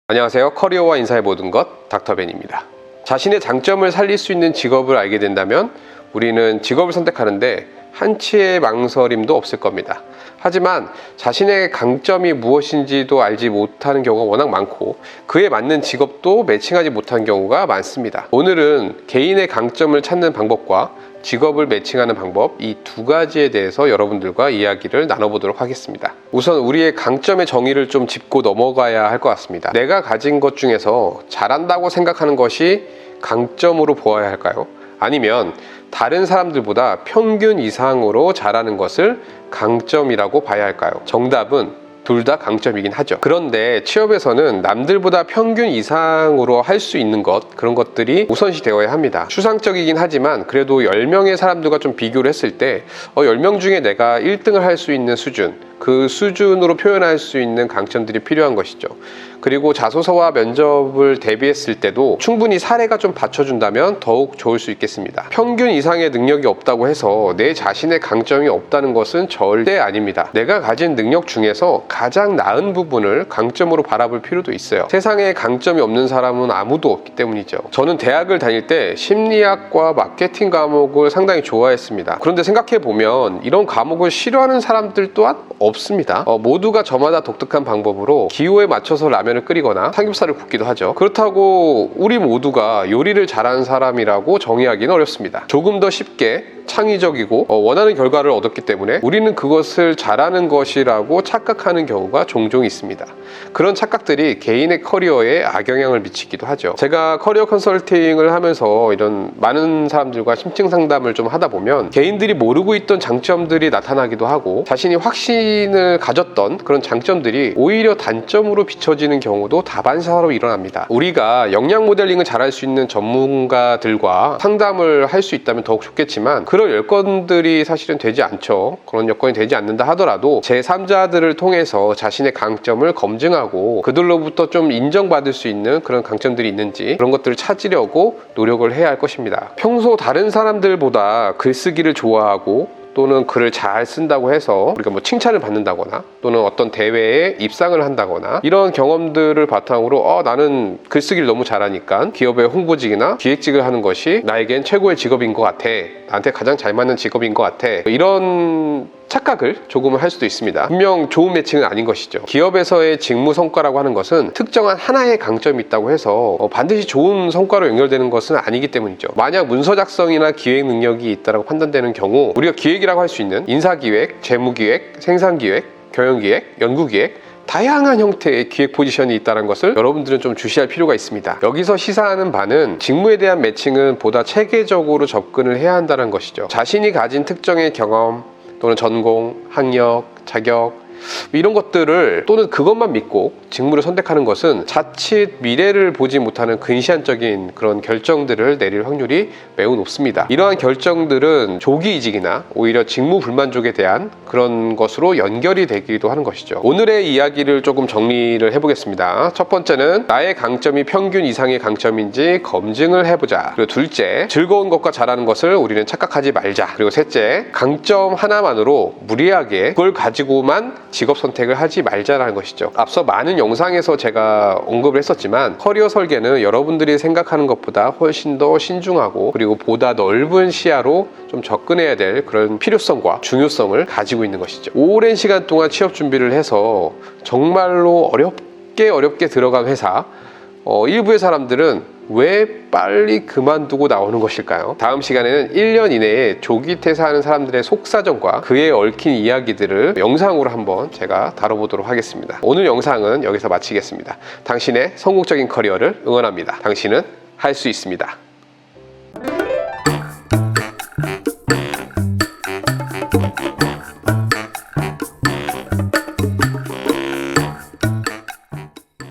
안녕하세요. 커리어와 인사의 모든 것 닥터벤입니다. 자신의 장점을 살릴 수 있는 직업을 알게 된다면 우리는 직업을 선택하는데 한치의 망설임도 없을 겁니다. 하지만 자신의 강점이 무엇인지도 알지 못하는 경우가 워낙 많고 그에 맞는 직업도 매칭하지 못한 경우가 많습니다. 오늘은 개인의 강점을 찾는 방법과 직업을 매칭하는 방법, 이 두 가지에 대해서 여러분들과 이야기를 나눠보도록 하겠습니다. 우선 우리의 강점의 정의를 좀 짚고 넘어가야 할 것 같습니다. 내가 가진 것 중에서 잘한다고 생각하는 것이 강점으로 보아야 할까요? 아니면 다른 사람들보다 평균 이상으로 잘하는 것을 강점이라고 봐야 할까요? 정답은 둘 다 강점이긴 하죠. 그런데 취업에서는 남들보다 평균 이상으로 할 수 있는 것, 그런 것들이 우선시 되어야 합니다. 추상적이긴 하지만 그래도 10명의 사람들과 좀 비교를 했을 때 10명 중에 내가 1등을 할 수 있는 수준, 그 수준으로 표현할 수 있는 강점들이 필요한 것이죠. 그리고 자소서와 면접을 대비했을 때도 충분히 사례가 좀 받쳐준다면 더욱 좋을 수 있겠습니다. 평균 이상의 능력이 없다고 해서 내 자신의 강점이 없다는 것은 절대 아닙니다. 내가 가진 능력 중에서 가장 나은 부분을 강점으로 바라볼 필요도 있어요. 세상에 강점이 없는 사람은 아무도 없기 때문이죠. 저는 대학을 다닐 때 심리학과 마케팅 과목을 상당히 좋아했습니다. 그런데 생각해보면 이런 과목을 싫어하는 사람들 또한 없습니다. 모두가 저마다 독특한 방법으로 기호에 맞춰서 라면을 끓이거나 삼겹살을 굽기도 하죠. 그렇다고 우리 모두가 요리를 잘하는 사람이라고 정의하기는 어렵습니다. 조금 더 쉽게 창의적이고 원하는 결과를 얻었기 때문에 우리는 그것을 잘하는 것이라고 착각하는 경우가 종종 있습니다. 그런 착각들이 개인의 커리어에 악영향을 미치기도 하죠. 제가 커리어 컨설팅을 하면서 이런 많은 사람들과 심층 상담을 좀 하다 보면 개인들이 모르고 있던 장점들이 나타나기도 하고 자신이 확신을 가졌던 그런 장점들이 오히려 단점으로 비춰지는 경우도 다반사로 일어납니다. 우리가 역량 모델링을 잘할 수 있는 전문가들과 상담을 할 수 있다면 더욱 좋겠지만 그런 여건들이 사실은 되지 않죠. 그런 여건이 되지 않는다 하더라도 제3자들을 통해서 자신의 강점을 검증하고 그들로부터 좀 인정받을 수 있는 그런 강점들이 있는지 그런 것들을 찾으려고 노력을 해야 할 것입니다. 평소 다른 사람들보다 글쓰기를 좋아하고 또는 글을 잘 쓴다고 해서 우리가 칭찬을 받는다거나 또는 어떤 대회에 입상을 한다거나 이런 경험들을 바탕으로 나는 글쓰기를 너무 잘하니까 기업의 홍보직이나 기획직을 하는 것이 나에겐 최고의 직업인 것 같아, 나한테 가장 잘 맞는 직업인 것 같아, 이런 착각을 조금은 할 수도 있습니다. 분명 좋은 매칭은 아닌 것이죠. 기업에서의 직무 성과라고 하는 것은 특정한 하나의 강점이 있다고 해서 반드시 좋은 성과로 연결되는 것은 아니기 때문이죠. 만약 문서 작성이나 기획 능력이 있다고 판단되는 경우 우리가 기획이라고 할 수 있는 인사기획, 재무기획, 생산기획, 경영기획, 연구기획 다양한 형태의 기획 포지션이 있다는 것을 여러분들은 좀 주시할 필요가 있습니다. 여기서 시사하는 바는 직무에 대한 매칭은 보다 체계적으로 접근을 해야 한다는 것이죠. 자신이 가진 특정의 경험 또는 전공, 학력, 자격 이런 것들을 또는 그것만 믿고 직무를 선택하는 것은 자칫 미래를 보지 못하는 근시안적인 그런 결정들을 내릴 확률이 매우 높습니다. 이러한 결정들은 조기 이직이나 오히려 직무 불만족에 대한 그런 것으로 연결이 되기도 하는 것이죠. 오늘의 이야기를 조금 정리를 해보겠습니다. 첫 번째는 나의 강점이 평균 이상의 강점인지 검증을 해보자. 그리고 둘째, 즐거운 것과 잘하는 것을 우리는 착각하지 말자. 그리고 셋째, 강점 하나만으로 무리하게 그걸 가지고만 직업 선택을 하지 말자라는 것이죠. 앞서 많은 영상에서 제가 언급을 했었지만 커리어 설계는 여러분들이 생각하는 것보다 훨씬 더 신중하고 그리고 보다 넓은 시야로 좀 접근해야 될 그런 필요성과 중요성을 가지고 있는 것이죠. 오랜 시간 동안 취업 준비를 해서 정말로 어렵게 들어간 회사, 일부의 사람들은 왜 빨리 그만두고 나오는 것일까요? 다음 시간에는 1년 이내에 조기 퇴사하는 사람들의 속사정과 그에 얽힌 이야기들을 영상으로 한번 제가 다뤄보도록 하겠습니다. 오늘 영상은 여기서 마치겠습니다. 당신의 성공적인 커리어를 응원합니다. 당신은 할 수 있습니다.